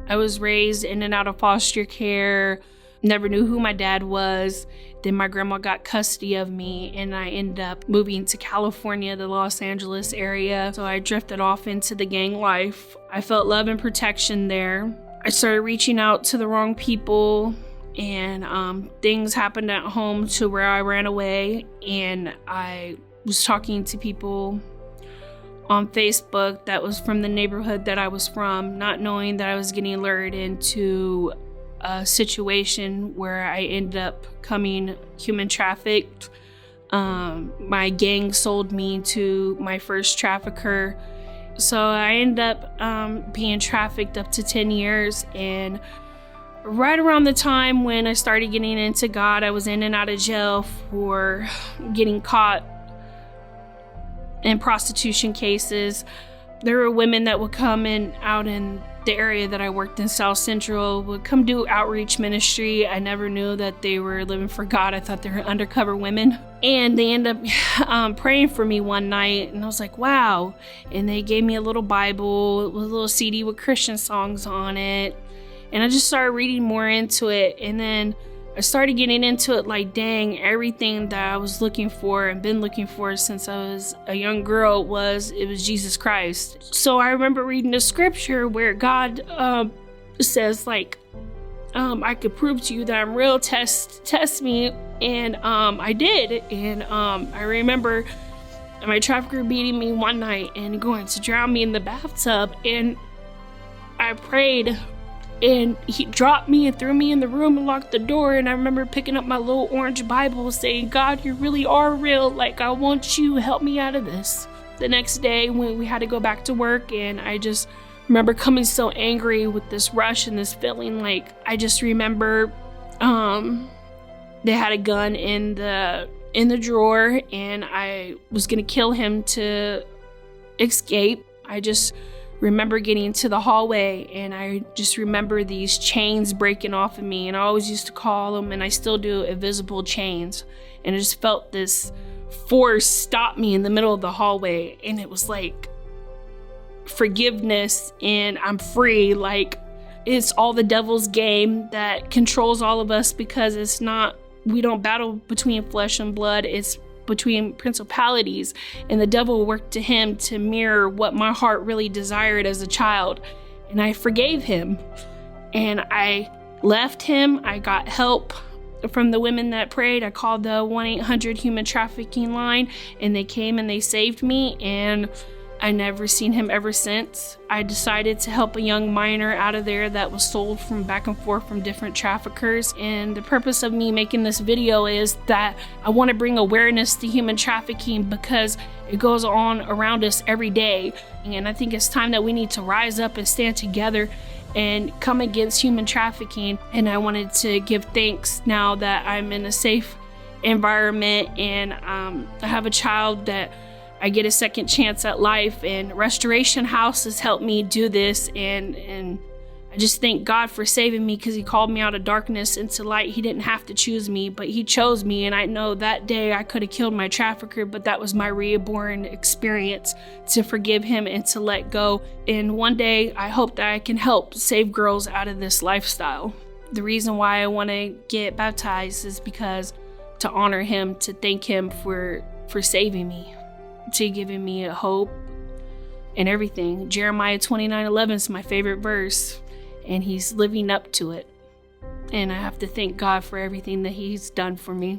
I was raised in and out of foster care, never knew who my dad was. Then my grandma got custody of me and I ended up moving to California, the Los Angeles area. So I drifted off into the gang life. I felt love and protection there. I started reaching out to the wrong people, and things happened at home to where I ran away, and I was talking to people on Facebook that was from the neighborhood that I was from, not knowing that I was getting lured into a situation where I ended up coming human trafficked. My gang sold me to my first trafficker. So I ended up being trafficked up to 10 years. And right around the time when I started getting into God, I was in and out of jail for getting caught in prostitution cases. There were women that would come in out in the area that I worked in, South Central, would come do outreach ministry. I never knew that they were living for God. I thought they were undercover women. And they ended up praying for me one night, and I was like, wow. And they gave me a little Bible with a little CD with Christian songs on it. And I just started reading more into it. And then I started getting into it like, dang, everything that I was looking for and been looking for since I was a young girl was Jesus Christ. So I remember reading the scripture where God says, like, I could prove to you that I'm real, test me. And I did. And I remember my trafficker beating me one night and going to drown me in the bathtub. And I prayed, and he dropped me and threw me in the room and locked the door. And I remember picking up my little orange Bible saying, God, you really are real. Like, I want you to help me out of this. The next day when we had to go back to work, and I just remember coming so angry with this rush and this feeling, like, I just remember they had a gun in the drawer, and I was gonna kill him to escape. I just remember getting to the hallway, and I just remember these chains breaking off of me, and I always used to call them, and I still do, invisible chains. And I just felt this force stop me in the middle of the hallway, and it was like forgiveness and I'm free. Like, it's all the devil's game that controls all of us, because it's not, we don't battle between flesh and blood, it's between principalities, and the devil worked to him to mirror what my heart really desired as a child. And I forgave him, and I left him. I got help from the women that prayed. I called the 1-800 human trafficking line, and they came and they saved me, and I never seen him ever since. I decided to help a young minor out of there that was sold from back and forth from different traffickers. And the purpose of me making this video is that I want to bring awareness to human trafficking, because it goes on around us every day. And I think it's time that we need to rise up and stand together and come against human trafficking. And I wanted to give thanks now that I'm in a safe environment, and I have a child that I get a second chance at life, and Restoration House has helped me do this, and I just thank God for saving me, because he called me out of darkness into light. He didn't have to choose me, but he chose me. And I know that day I could have killed my trafficker, but that was my reborn experience to forgive him and to let go. And one day I hope that I can help save girls out of this lifestyle. The reason why I want to get baptized is because to honor him, to thank him for saving me, to giving me a hope and everything. Jeremiah 29:11 is my favorite verse, and he's living up to it. And I have to thank God for everything that he's done for me.